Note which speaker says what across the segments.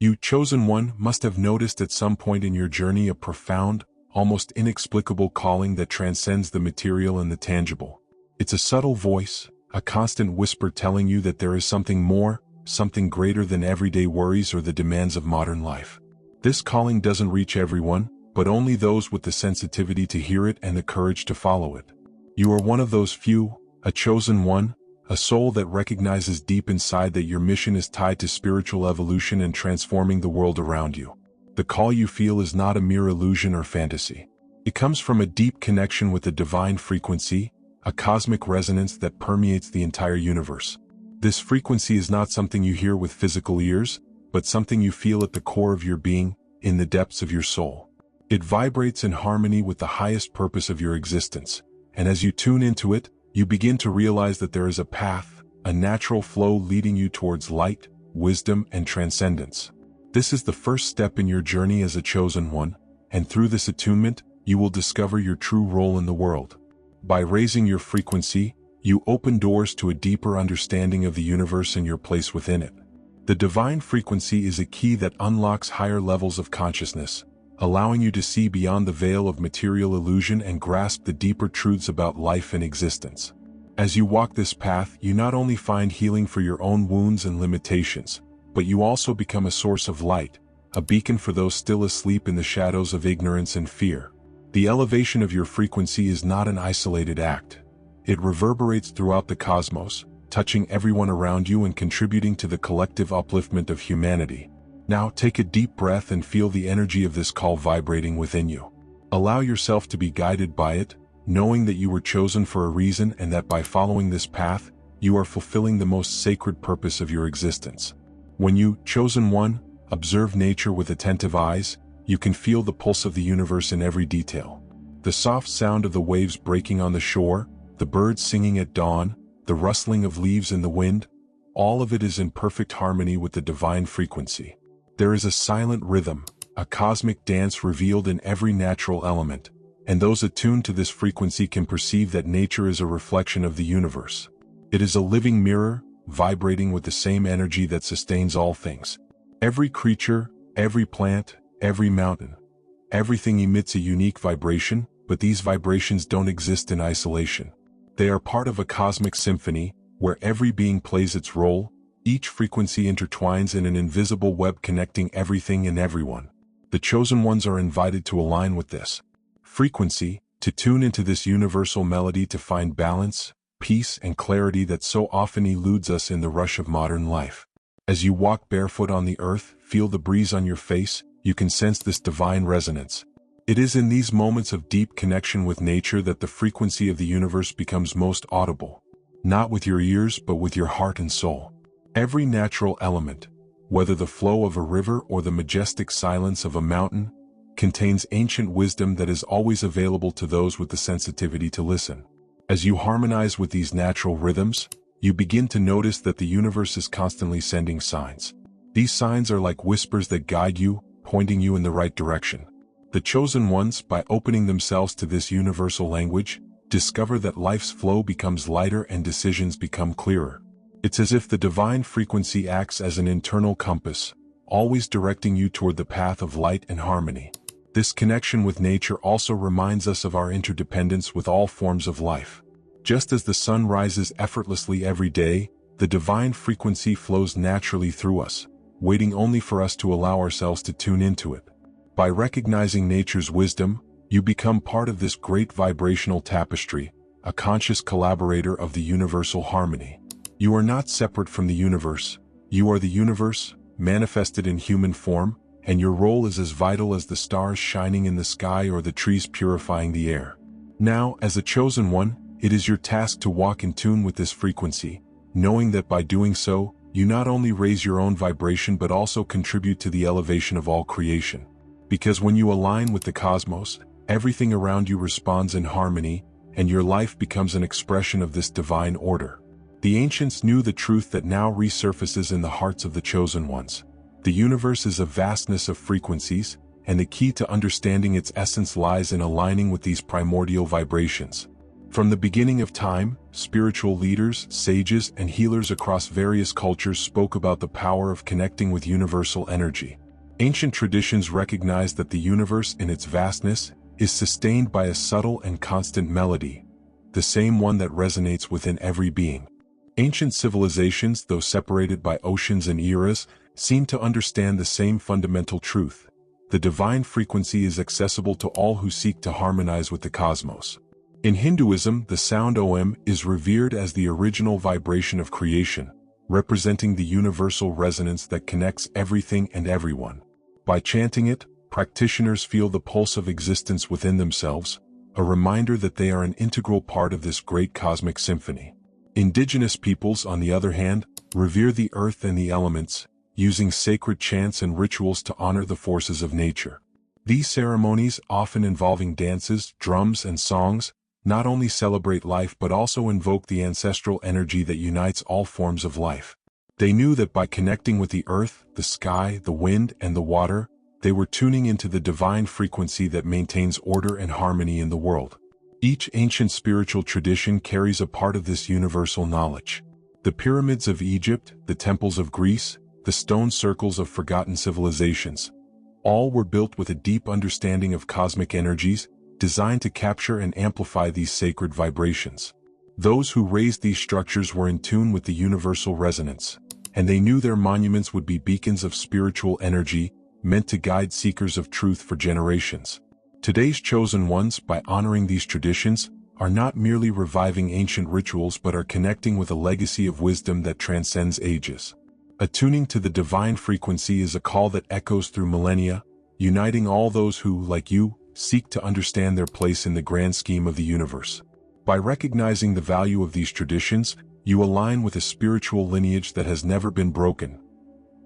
Speaker 1: You, chosen one, must have noticed at some point in your journey a profound, almost inexplicable calling that transcends the material and the tangible. It's a subtle voice, a constant whisper telling you that there is something more, something greater than everyday worries or the demands of modern life. This calling doesn't reach everyone, but only those with the sensitivity to hear it and the courage to follow it. You are one of those few, a chosen one, a soul that recognizes deep inside that your mission is tied to spiritual evolution and transforming the world around you. The call you feel is not a mere illusion or fantasy. It comes from a deep connection with a divine frequency, a cosmic resonance that permeates the entire universe. This frequency is not something you hear with physical ears, but something you feel at the core of your being, in the depths of your soul. It vibrates in harmony with the highest purpose of your existence, and as you tune into it, you begin to realize that there is a path, a natural flow leading you towards light, wisdom, and transcendence. This is the first step in your journey as a chosen one, and through this attunement, you will discover your true role in the world. By raising your frequency, you open doors to a deeper understanding of the universe and your place within it. The divine frequency is a key that unlocks higher levels of consciousness, allowing you to see beyond the veil of material illusion and grasp the deeper truths about life and existence. As you walk this path, you not only find healing for your own wounds and limitations, but you also become a source of light, a beacon for those still asleep in the shadows of ignorance and fear. The elevation of your frequency is not an isolated act. It reverberates throughout the cosmos, touching everyone around you and contributing to the collective upliftment of humanity. Now take a deep breath and feel the energy of this call vibrating within you. Allow yourself to be guided by it, knowing that you were chosen for a reason and that by following this path, you are fulfilling the most sacred purpose of your existence. When you, chosen one, observe nature with attentive eyes, you can feel the pulse of the universe in every detail. The soft sound of the waves breaking on the shore, the birds singing at dawn, the rustling of leaves in the wind, all of it is in perfect harmony with the divine frequency. There is a silent rhythm, a cosmic dance revealed in every natural element, and those attuned to this frequency can perceive that nature is a reflection of the universe. It is a living mirror, vibrating with the same energy that sustains all things. Every creature, every plant, every mountain, everything emits a unique vibration, but these vibrations don't exist in isolation. They are part of a cosmic symphony, where every being plays its role. Each frequency intertwines in an invisible web connecting everything and everyone. The chosen ones are invited to align with this frequency, to tune into this universal melody to find balance, peace, and clarity that so often eludes us in the rush of modern life. As you walk barefoot on the earth, feel the breeze on your face, you can sense this divine resonance. It is in these moments of deep connection with nature that the frequency of the universe becomes most audible, not with your ears but with your heart and soul. Every natural element, whether the flow of a river or the majestic silence of a mountain, contains ancient wisdom that is always available to those with the sensitivity to listen. As you harmonize with these natural rhythms, you begin to notice that the universe is constantly sending signs. These signs are like whispers that guide you, pointing you in the right direction. The chosen ones, by opening themselves to this universal language, discover that life's flow becomes lighter and decisions become clearer. It's as if the divine frequency acts as an internal compass, always directing you toward the path of light and harmony. This connection with nature also reminds us of our interdependence with all forms of life. Just as the sun rises effortlessly every day, the divine frequency flows naturally through us, waiting only for us to allow ourselves to tune into it. By recognizing nature's wisdom, you become part of this great vibrational tapestry, a conscious collaborator of the universal harmony. You are not separate from the universe. You are the universe, manifested in human form, and your role is as vital as the stars shining in the sky or the trees purifying the air. Now, as a chosen one, it is your task to walk in tune with this frequency, knowing that by doing so, you not only raise your own vibration but also contribute to the elevation of all creation. Because when you align with the cosmos, everything around you responds in harmony, and your life becomes an expression of this divine order. The ancients knew the truth that now resurfaces in the hearts of the chosen ones. The universe is a vastness of frequencies, and the key to understanding its essence lies in aligning with these primordial vibrations. From the beginning of time, spiritual leaders, sages, and healers across various cultures spoke about the power of connecting with universal energy. Ancient traditions recognized that the universe in its vastness is sustained by a subtle and constant melody, the same one that resonates within every being. Ancient civilizations, though separated by oceans and eras, seem to understand the same fundamental truth. The divine frequency is accessible to all who seek to harmonize with the cosmos. In Hinduism, the sound Om is revered as the original vibration of creation, representing the universal resonance that connects everything and everyone. By chanting it, practitioners feel the pulse of existence within themselves, a reminder that they are an integral part of this great cosmic symphony. Indigenous peoples, on the other hand, revere the earth and the elements, using sacred chants and rituals to honor the forces of nature. These ceremonies, often involving dances, drums, and songs, not only celebrate life but also invoke the ancestral energy that unites all forms of life. They knew that by connecting with the earth, the sky, the wind, and the water, they were tuning into the divine frequency that maintains order and harmony in the world. Each ancient spiritual tradition carries a part of this universal knowledge. The pyramids of Egypt, the temples of Greece, the stone circles of forgotten civilizations, all were built with a deep understanding of cosmic energies, designed to capture and amplify these sacred vibrations. Those who raised these structures were in tune with the universal resonance, and they knew their monuments would be beacons of spiritual energy, meant to guide seekers of truth for generations. Today's chosen ones, by honoring these traditions, are not merely reviving ancient rituals but are connecting with a legacy of wisdom that transcends ages. Attuning to the divine frequency is a call that echoes through millennia, uniting all those who, like you, seek to understand their place in the grand scheme of the universe. By recognizing the value of these traditions, you align with a spiritual lineage that has never been broken.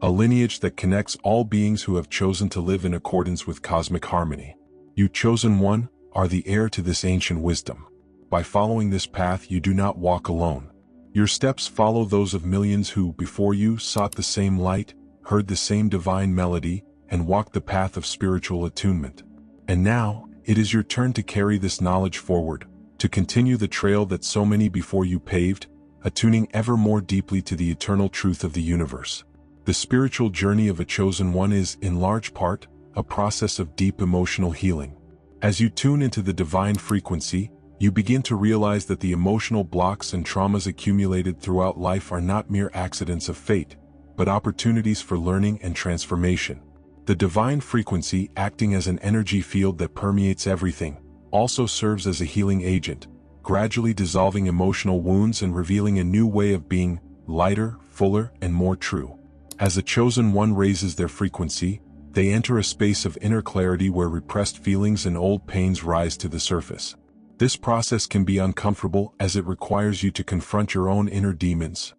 Speaker 1: A lineage that connects all beings who have chosen to live in accordance with cosmic harmony. You, chosen one, are the heir to this ancient wisdom. By following this path, you do not walk alone. Your steps follow those of millions who, before you, sought the same light, heard the same divine melody, and walked the path of spiritual attunement. And now, it is your turn to carry this knowledge forward, to continue the trail that so many before you paved, attuning ever more deeply to the eternal truth of the universe. The spiritual journey of a chosen one is, in large part, a process of deep emotional healing. As you tune into the divine frequency, you begin to realize that the emotional blocks and traumas accumulated throughout life are not mere accidents of fate, but opportunities for learning and transformation. The divine frequency, acting as an energy field that permeates everything, also serves as a healing agent, gradually dissolving emotional wounds and revealing a new way of being, lighter, fuller, and more true. As a chosen one raises their frequency, they enter a space of inner clarity where repressed feelings and old pains rise to the surface. This process can be uncomfortable as it requires you to confront your own inner demons,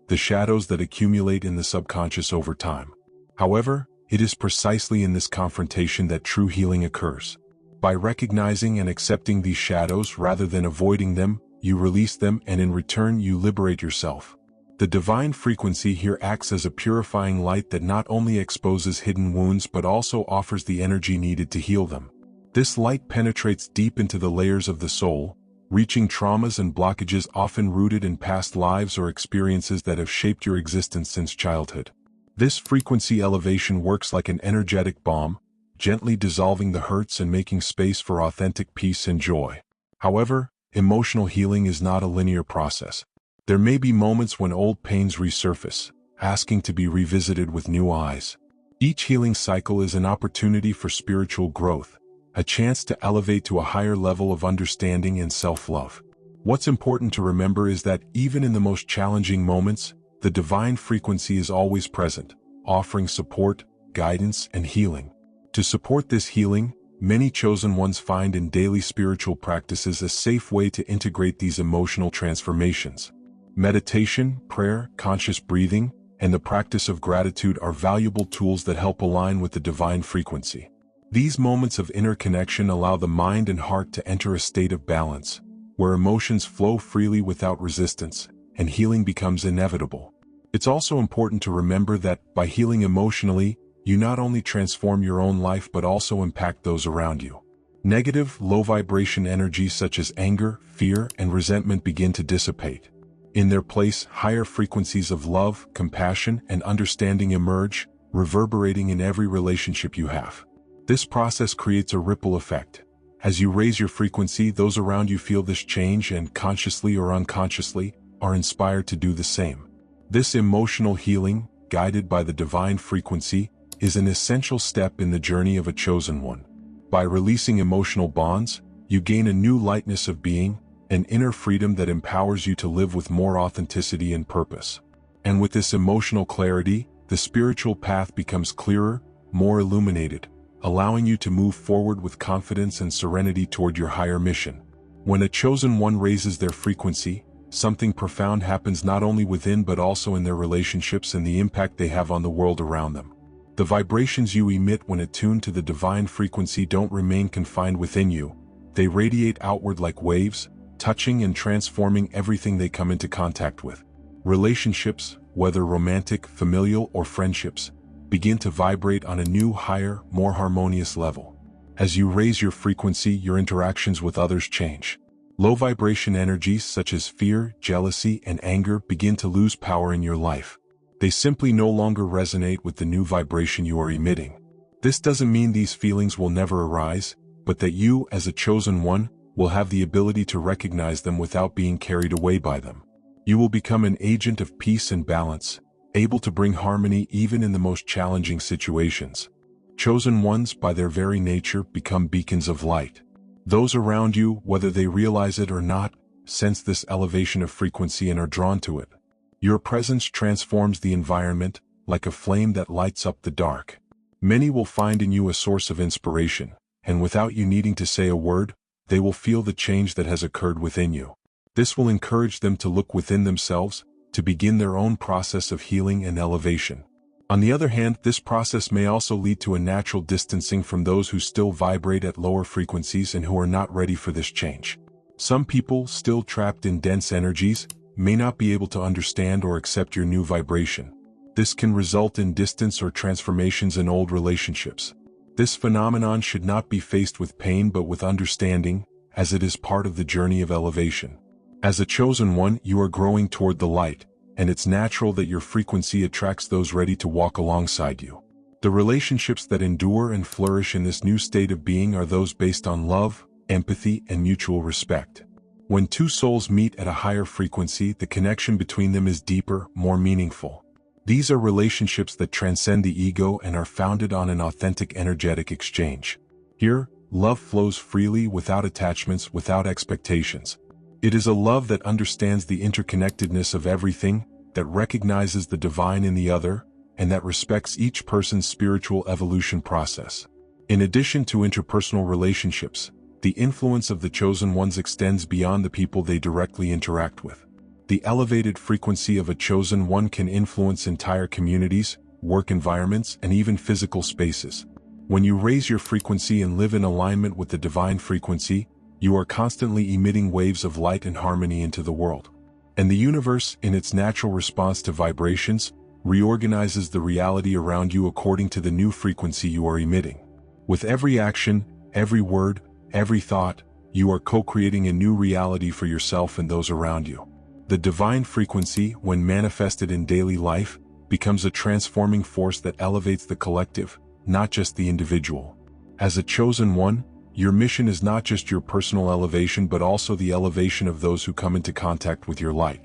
Speaker 1: the shadows that accumulate in the subconscious over time. However, it is precisely in this confrontation that true healing occurs. By recognizing and accepting these shadows rather than avoiding them, you release them, and in return you liberate yourself. The divine frequency here acts as a purifying light that not only exposes hidden wounds but also offers the energy needed to heal them. This light penetrates deep into the layers of the soul, reaching traumas and blockages often rooted in past lives or experiences that have shaped your existence since childhood. This frequency elevation works like an energetic balm, gently dissolving the hurts and making space for authentic peace and joy. However, emotional healing is not a linear process. There may be moments when old pains resurface, asking to be revisited with new eyes. Each healing cycle is an opportunity for spiritual growth, a chance to elevate to a higher level of understanding and self-love. What's important to remember is that even in the most challenging moments, the divine frequency is always present, offering support, guidance, and healing. To support this healing, many chosen ones find in daily spiritual practices a safe way to integrate these emotional transformations. Meditation, prayer, conscious breathing, and the practice of gratitude are valuable tools that help align with the divine frequency. These moments of inner connection allow the mind and heart to enter a state of balance, where emotions flow freely without resistance, and healing becomes inevitable. It's also important to remember that, by healing emotionally, you not only transform your own life but also impact those around you. Negative, low-vibration energies such as anger, fear, and resentment begin to dissipate. In their place, higher frequencies of love, compassion, and understanding emerge, reverberating in every relationship you have. This process creates a ripple effect. As you raise your frequency, those around you feel this change and, consciously or unconsciously, are inspired to do the same. This emotional healing, guided by the divine frequency, is an essential step in the journey of a chosen one. By releasing emotional bonds, you gain a new lightness of being, an inner freedom that empowers you to live with more authenticity and purpose. And with this emotional clarity, the spiritual path becomes clearer, more illuminated, allowing you to move forward with confidence and serenity toward your higher mission. When a chosen one raises their frequency, something profound happens not only within but also in their relationships and the impact they have on the world around them. The vibrations you emit when attuned to the divine frequency don't remain confined within you. They radiate outward like waves, touching and transforming everything they come into contact with. Relationships, whether romantic, familial, or friendships, begin to vibrate on a new, higher, more harmonious level. As you raise your frequency, your interactions with others change. Low vibration energies such as fear, jealousy, and anger begin to lose power in your life. They simply no longer resonate with the new vibration you are emitting. This doesn't mean these feelings will never arise, but that you, as a chosen one, will have the ability to recognize them without being carried away by them. You will become an agent of peace and balance, able to bring harmony even in the most challenging situations. Chosen ones, by their very nature, become beacons of light. Those around you, whether they realize it or not, sense this elevation of frequency and are drawn to it. Your presence transforms the environment, like a flame that lights up the dark. Many will find in you a source of inspiration, and without you needing to say a word, they will feel the change that has occurred within you. This will encourage them to look within themselves, to begin their own process of healing and elevation. On the other hand, this process may also lead to a natural distancing from those who still vibrate at lower frequencies and who are not ready for this change. Some people, still trapped in dense energies, may not be able to understand or accept your new vibration. This can result in distance or transformations in old relationships. This phenomenon should not be faced with pain but with understanding, as it is part of the journey of elevation. As a chosen one, you are growing toward the light, and it's natural that your frequency attracts those ready to walk alongside you. The relationships that endure and flourish in this new state of being are those based on love, empathy, and mutual respect. When two souls meet at a higher frequency, the connection between them is deeper, more meaningful. These are relationships that transcend the ego and are founded on an authentic energetic exchange. Here, love flows freely without attachments, without expectations. It is a love that understands the interconnectedness of everything, that recognizes the divine in the other, and that respects each person's spiritual evolution process. In addition to interpersonal relationships, the influence of the chosen ones extends beyond the people they directly interact with. The elevated frequency of a chosen one can influence entire communities, work environments, and even physical spaces. When you raise your frequency and live in alignment with the divine frequency, you are constantly emitting waves of light and harmony into the world. And the universe, in its natural response to vibrations, reorganizes the reality around you according to the new frequency you are emitting. With every action, every word, every thought, you are co-creating a new reality for yourself and those around you. The divine frequency, when manifested in daily life, becomes a transforming force that elevates the collective, not just the individual. As a chosen one, your mission is not just your personal elevation but also the elevation of those who come into contact with your light.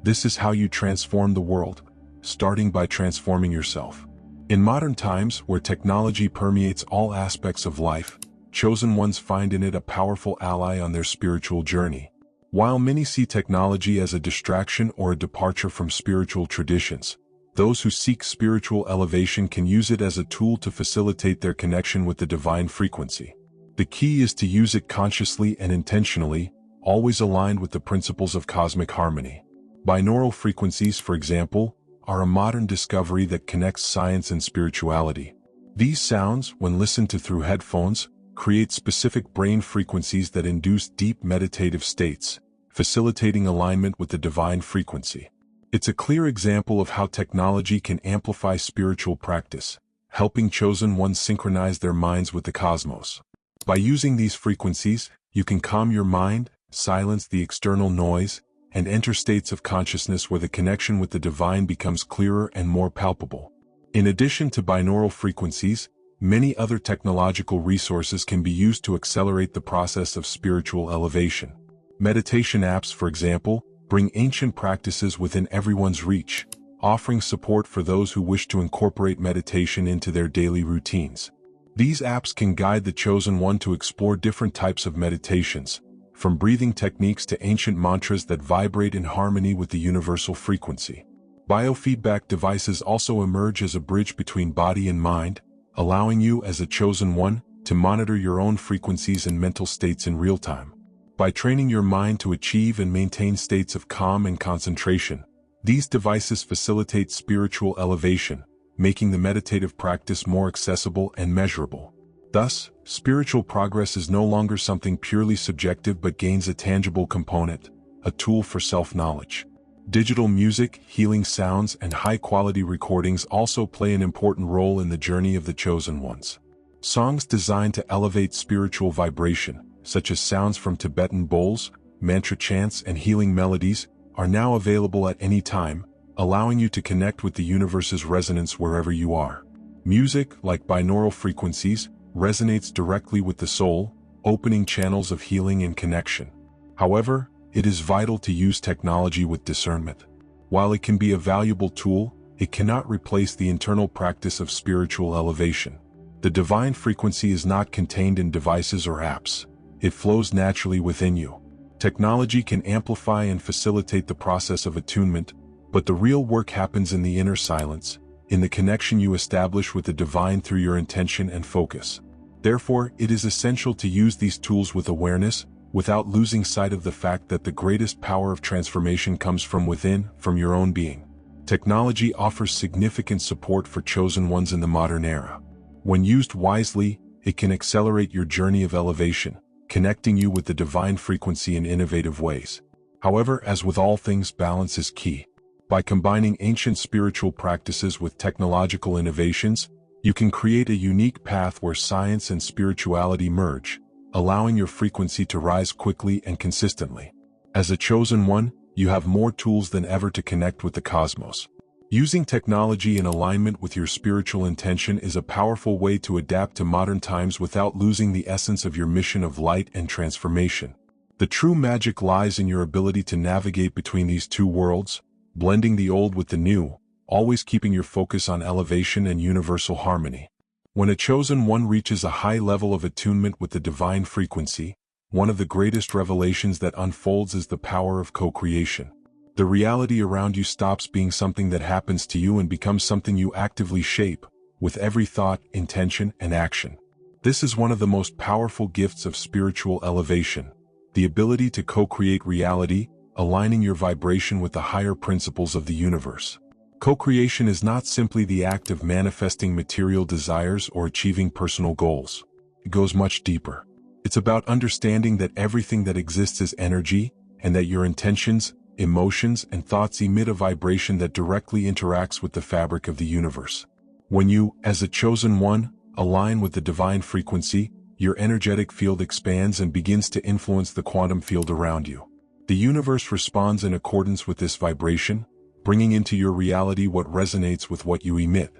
Speaker 1: This is how you transform the world, starting by transforming yourself. In modern times, where technology permeates all aspects of life, chosen ones find in it a powerful ally on their spiritual journey. While many see technology as a distraction or a departure from spiritual traditions, those who seek spiritual elevation can use it as a tool to facilitate their connection with the divine frequency. The key is to use it consciously and intentionally, always aligned with the principles of cosmic harmony. Binaural frequencies, for example, are a modern discovery that connects science and spirituality. These sounds, when listened to through headphones, create specific brain frequencies that induce deep meditative states, facilitating alignment with the divine frequency. It's a clear example of how technology can amplify spiritual practice, helping chosen ones synchronize their minds with the cosmos. By using these frequencies, you can calm your mind, silence the external noise, and enter states of consciousness where the connection with the divine becomes clearer and more palpable. In addition to binaural frequencies, many other technological resources can be used to accelerate the process of spiritual elevation. Meditation apps, for example, bring ancient practices within everyone's reach, offering support for those who wish to incorporate meditation into their daily routines. These apps can guide the chosen one to explore different types of meditations, from breathing techniques to ancient mantras that vibrate in harmony with the universal frequency. Biofeedback devices also emerge as a bridge between body and mind, allowing you as a chosen one to monitor your own frequencies and mental states in real time. By training your mind to achieve and maintain states of calm and concentration, these devices facilitate spiritual elevation, making the meditative practice more accessible and measurable. Thus, spiritual progress is no longer something purely subjective but gains a tangible component, a tool for self-knowledge. Digital music, healing sounds, and high-quality recordings also play an important role in the journey of the chosen ones. Songs designed to elevate spiritual vibration, such as sounds from Tibetan bowls, mantra chants, and healing melodies, are now available at any time, allowing you to connect with the universe's resonance wherever you are. Music, like binaural frequencies, resonates directly with the soul, opening channels of healing and connection. However, it is vital to use technology with discernment. While it can be a valuable tool, it cannot replace the internal practice of spiritual elevation. The divine frequency is not contained in devices or apps. It flows naturally within you. Technology can amplify and facilitate the process of attunement, but the real work happens in the inner silence, in the connection you establish with the divine through your intention and focus. Therefore, it is essential to use these tools with awareness, without losing sight of the fact that the greatest power of transformation comes from within, from your own being. Technology offers significant support for chosen ones in the modern era. When used wisely, it can accelerate your journey of elevation, connecting you with the divine frequency in innovative ways. However, as with all things, balance is key. By combining ancient spiritual practices with technological innovations, you can create a unique path where science and spirituality merge, allowing your frequency to rise quickly and consistently. As a chosen one, you have more tools than ever to connect with the cosmos. Using technology in alignment with your spiritual intention is a powerful way to adapt to modern times without losing the essence of your mission of light and transformation. The true magic lies in your ability to navigate between these two worlds, blending the old with the new, always keeping your focus on elevation and universal harmony. When a chosen one reaches a high level of attunement with the divine frequency, one of the greatest revelations that unfolds is the power of co-creation. The reality around you stops being something that happens to you and becomes something you actively shape, with every thought, intention, and action. This is one of the most powerful gifts of spiritual elevation, the ability to co-create reality, aligning your vibration with the higher principles of the universe. Co-creation is not simply the act of manifesting material desires or achieving personal goals. It goes much deeper. It's about understanding that everything that exists is energy, and that your intentions, emotions, and thoughts emit a vibration that directly interacts with the fabric of the universe. When you, as a chosen one, align with the divine frequency, your energetic field expands and begins to influence the quantum field around you. The universe responds in accordance with this vibration, bringing into your reality what resonates with what you emit.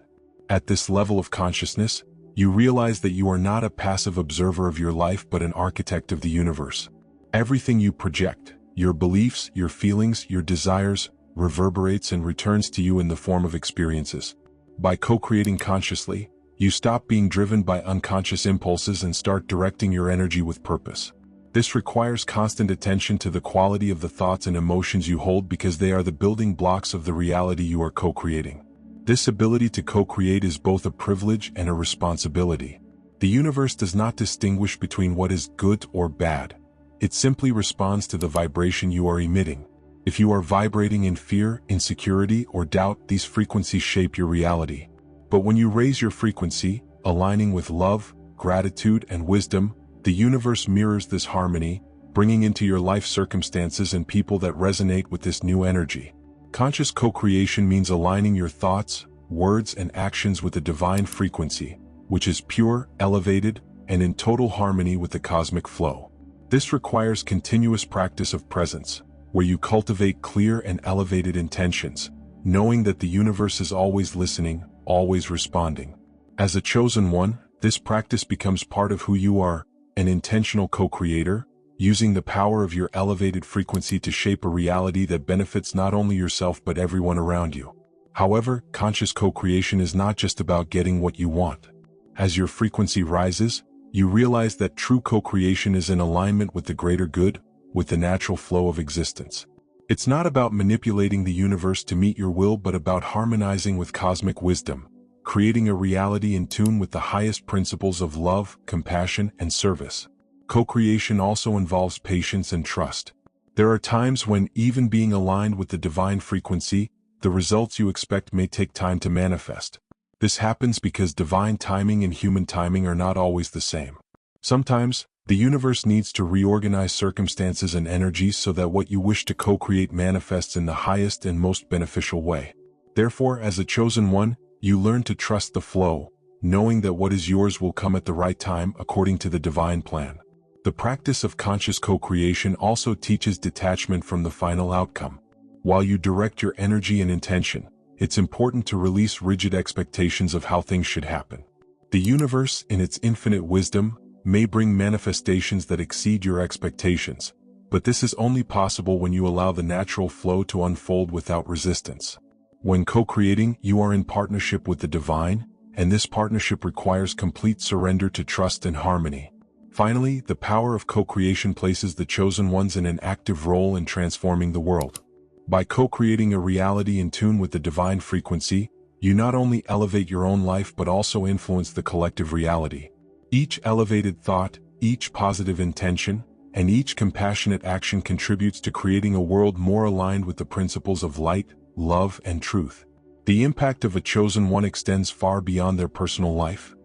Speaker 1: At this level of consciousness, you realize that you are not a passive observer of your life but an architect of the universe. Everything you project, your beliefs, your feelings, your desires, reverberates and returns to you in the form of experiences. By co-creating consciously, you stop being driven by unconscious impulses and start directing your energy with purpose. This requires constant attention to the quality of the thoughts and emotions you hold because they are the building blocks of the reality you are co-creating. This ability to co-create is both a privilege and a responsibility. The universe does not distinguish between what is good or bad. It simply responds to the vibration you are emitting. If you are vibrating in fear, insecurity, or doubt, these frequencies shape your reality. But when you raise your frequency, aligning with love, gratitude, and wisdom, the universe mirrors this harmony, bringing into your life circumstances and people that resonate with this new energy. Conscious co-creation means aligning your thoughts, words, and actions with the divine frequency, which is pure, elevated, and in total harmony with the cosmic flow. This requires continuous practice of presence, where you cultivate clear and elevated intentions, knowing that the universe is always listening, always responding. As a chosen one, this practice becomes part of who you are, an intentional co-creator, using the power of your elevated frequency to shape a reality that benefits not only yourself but everyone around you. However, conscious co-creation is not just about getting what you want. As your frequency rises, you realize that true co-creation is in alignment with the greater good, with the natural flow of existence. It's not about manipulating the universe to meet your will but about harmonizing with cosmic wisdom, creating a reality in tune with the highest principles of love, compassion, and service. Co-creation also involves patience and trust. There are times when, even being aligned with the divine frequency, the results you expect may take time to manifest. This happens because divine timing and human timing are not always the same. Sometimes, the universe needs to reorganize circumstances and energies so that what you wish to co-create manifests in the highest and most beneficial way. Therefore, as a chosen one, you learn to trust the flow, knowing that what is yours will come at the right time according to the divine plan. The practice of conscious co-creation also teaches detachment from the final outcome. While you direct your energy and intention, it's important to release rigid expectations of how things should happen. The universe, in its infinite wisdom, may bring manifestations that exceed your expectations, but this is only possible when you allow the natural flow to unfold without resistance. When co-creating, you are in partnership with the divine, and this partnership requires complete surrender to trust and harmony. Finally, the power of co-creation places the chosen ones in an active role in transforming the world. By co-creating a reality in tune with the divine frequency, you not only elevate your own life but also influence the collective reality. Each elevated thought, each positive intention, and each compassionate action contributes to creating a world more aligned with the principles of light, love, and truth. The impact of a chosen one extends far beyond their personal life.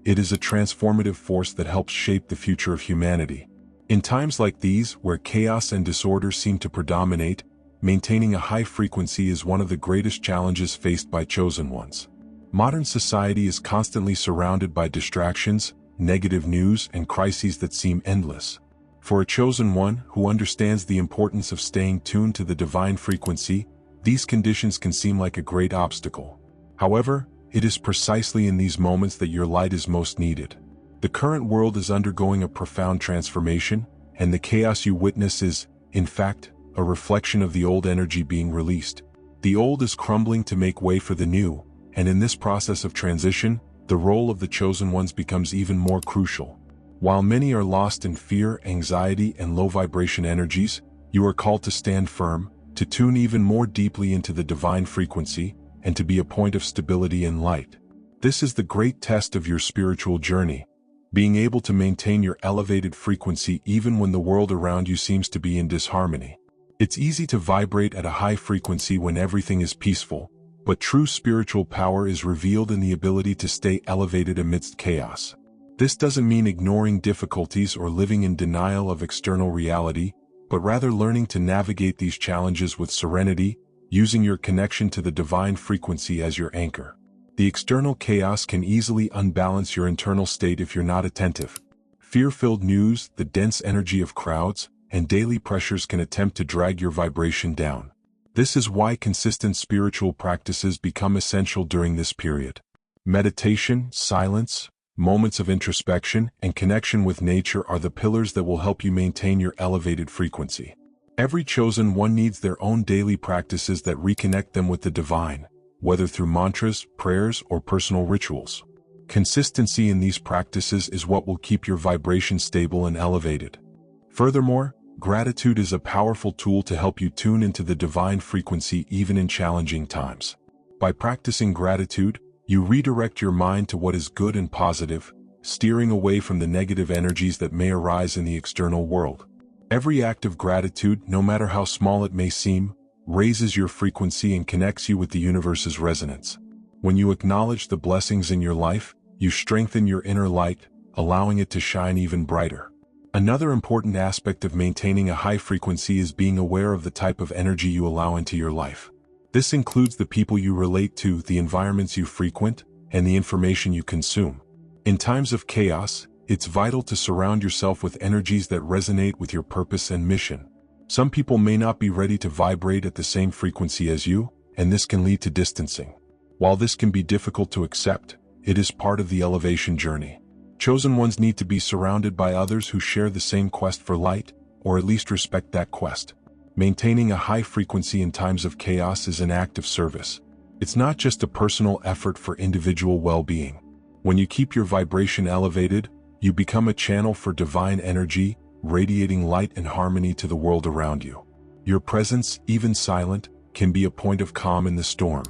Speaker 1: It is a transformative force that helps shape the future of humanity. In times like these, where chaos and disorder seem to predominate, maintaining a high frequency is one of the greatest challenges faced by chosen ones. Modern society is constantly surrounded by distractions, negative news, and crises that seem endless. For a chosen one who understands the importance of staying tuned to the divine frequency, these conditions can seem like a great obstacle. However, it is precisely in these moments that your light is most needed. The current world is undergoing a profound transformation, and the chaos you witness is, in fact, a reflection of the old energy being released. The old is crumbling to make way for the new, and in this process of transition, the role of the chosen ones becomes even more crucial. While many are lost in fear, anxiety, and low-vibration energies, you are called to stand firm, to tune even more deeply into the divine frequency, and to be a point of stability and light. This is the great test of your spiritual journey, being able to maintain your elevated frequency even when the world around you seems to be in disharmony. It's easy to vibrate at a high frequency when everything is peaceful, but true spiritual power is revealed in the ability to stay elevated amidst chaos. This doesn't mean ignoring difficulties or living in denial of external reality, but rather learning to navigate these challenges with serenity, using your connection to the divine frequency as your anchor. The external chaos can easily unbalance your internal state if you're not attentive. Fear-filled news, the dense energy of crowds, and daily pressures can attempt to drag your vibration down. This is why consistent spiritual practices become essential during this period. Meditation, silence, moments of introspection, and connection with nature are the pillars that will help you maintain your elevated frequency. Every chosen one needs their own daily practices that reconnect them with the divine, whether through mantras, prayers, or personal rituals. Consistency in these practices is what will keep your vibration stable and elevated. Furthermore, gratitude is a powerful tool to help you tune into the divine frequency even in challenging times. By practicing gratitude, you redirect your mind to what is good and positive, steering away from the negative energies that may arise in the external world. Every act of gratitude, no matter how small it may seem, raises your frequency and connects you with the universe's resonance. When you acknowledge the blessings in your life, you strengthen your inner light, allowing it to shine even brighter. Another important aspect of maintaining a high frequency is being aware of the type of energy you allow into your life. This includes the people you relate to, the environments you frequent, and the information you consume. In times of chaos, It's vital to surround yourself with energies that resonate with your purpose and mission. Some people may not be ready to vibrate at the same frequency as you, and this can lead to distancing. While this can be difficult to accept, it is part of the elevation journey. Chosen ones need to be surrounded by others who share the same quest for light, or at least respect that quest. Maintaining a high frequency in times of chaos is an act of service. It's not just a personal effort for individual well-being. When you keep your vibration elevated, you become a channel for divine energy, radiating light and harmony to the world around you. Your presence, even silent, can be a point of calm in the storm.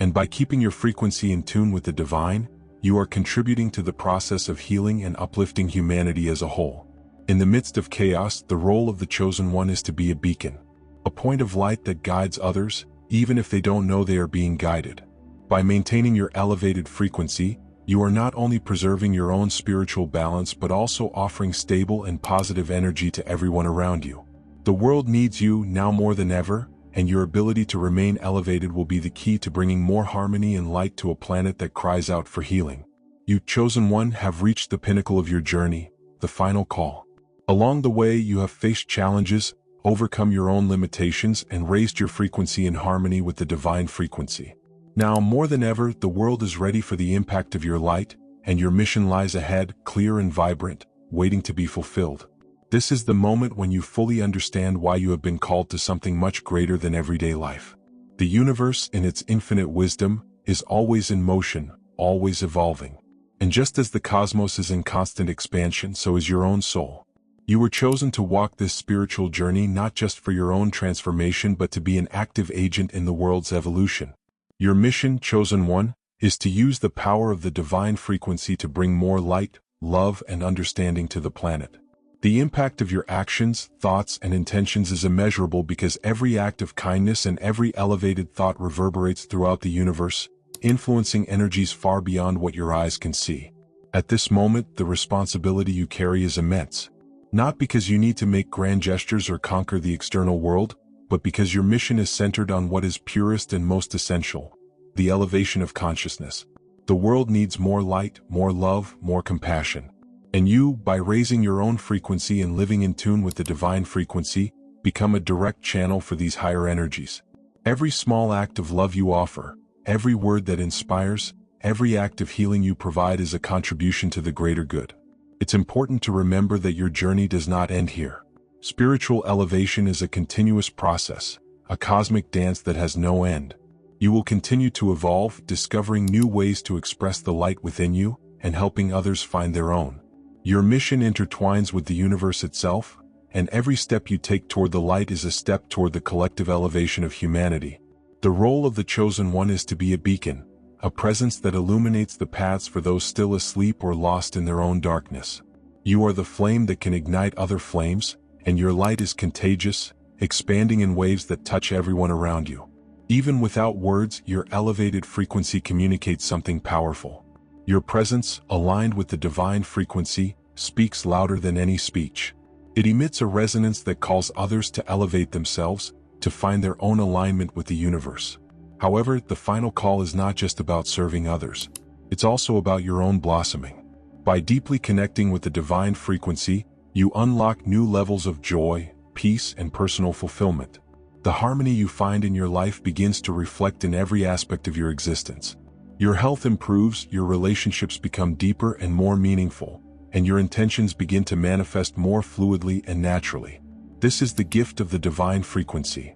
Speaker 1: And by keeping your frequency in tune with the divine, you are contributing to the process of healing and uplifting humanity as a whole. In the midst of chaos, the role of the chosen one is to be a beacon, a point of light that guides others, even if they don't know they are being guided. By maintaining your elevated frequency, you are not only preserving your own spiritual balance but also offering stable and positive energy to everyone around you. The world needs you now more than ever, and your ability to remain elevated will be the key to bringing more harmony and light to a planet that cries out for healing. You, chosen one, have reached the pinnacle of your journey, the final call. Along the way, you have faced challenges, overcome your own limitations, and raised your frequency in harmony with the divine frequency. Now, more than ever, the world is ready for the impact of your light, and your mission lies ahead, clear and vibrant, waiting to be fulfilled. This is the moment when you fully understand why you have been called to something much greater than everyday life. The universe, in its infinite wisdom, is always in motion, always evolving. And just as the cosmos is in constant expansion, so is your own soul. You were chosen to walk this spiritual journey not just for your own transformation but to be an active agent in the world's evolution. Your mission, chosen one, is to use the power of the divine frequency to bring more light, love, and understanding to the planet. The impact of your actions, thoughts, and intentions is immeasurable because every act of kindness and every elevated thought reverberates throughout the universe, influencing energies far beyond what your eyes can see. At this moment, the responsibility you carry is immense. Not because you need to make grand gestures or conquer the external world, but because your mission is centered on what is purest and most essential, the elevation of consciousness. The world needs more light, more love, more compassion. And you, by raising your own frequency and living in tune with the divine frequency, become a direct channel for these higher energies. Every small act of love you offer, every word that inspires, every act of healing you provide is a contribution to the greater good. It's important to remember that your journey does not end here. Spiritual elevation is a continuous process, a cosmic dance that has no end. You will continue to evolve, discovering new ways to express the light within you, and helping others find their own. Your mission intertwines with the universe itself, and every step you take toward the light is a step toward the collective elevation of humanity. The role of the chosen one is to be a beacon, a presence that illuminates the paths for those still asleep or lost in their own darkness. You are the flame that can ignite other flames, and your light is contagious, expanding in waves that touch everyone around you. Even without words, your elevated frequency communicates something powerful. Your presence, aligned with the divine frequency, speaks louder than any speech. It emits a resonance that calls others to elevate themselves, to find their own alignment with the universe. However, the final call is not just about serving others. It's also about your own blossoming. By deeply connecting with the divine frequency, you unlock new levels of joy, peace, and personal fulfillment. The harmony you find in your life begins to reflect in every aspect of your existence. Your health improves, your relationships become deeper and more meaningful, and your intentions begin to manifest more fluidly and naturally. This is the gift of the divine frequency.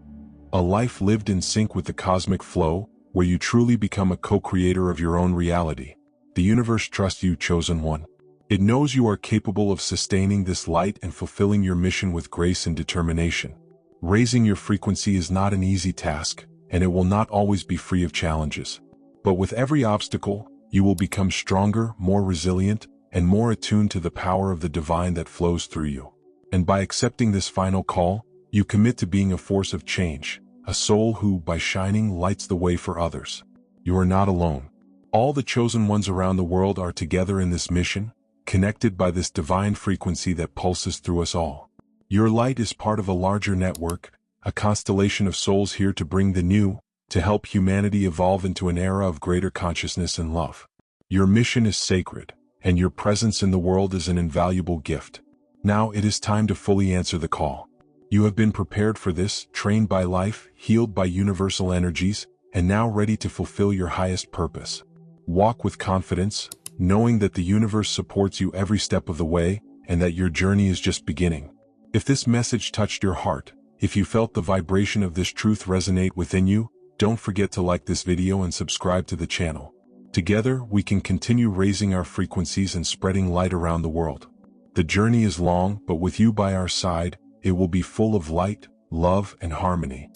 Speaker 1: A life lived in sync with the cosmic flow, where you truly become a co-creator of your own reality. The universe trusts you, chosen one. It knows you are capable of sustaining this light and fulfilling your mission with grace and determination. Raising your frequency is not an easy task, and it will not always be free of challenges. But with every obstacle, you will become stronger, more resilient, and more attuned to the power of the divine that flows through you. And by accepting this final call, you commit to being a force of change, a soul who, by shining, lights the way for others. You are not alone. All the chosen ones around the world are together in this mission, connected by this divine frequency that pulses through us all. Your light is part of a larger network, a constellation of souls here to bring the new, to help humanity evolve into an era of greater consciousness and love. Your mission is sacred, and your presence in the world is an invaluable gift. Now it is time to fully answer the call. You have been prepared for this, trained by life, healed by universal energies, and now ready to fulfill your highest purpose. Walk with confidence, knowing that the universe supports you every step of the way, and that your journey is just beginning. If this message touched your heart, if you felt the vibration of this truth resonate within you, don't forget to like this video and subscribe to the channel. Together, we can continue raising our frequencies and spreading light around the world. The journey is long, but with you by our side, it will be full of light, love, and harmony.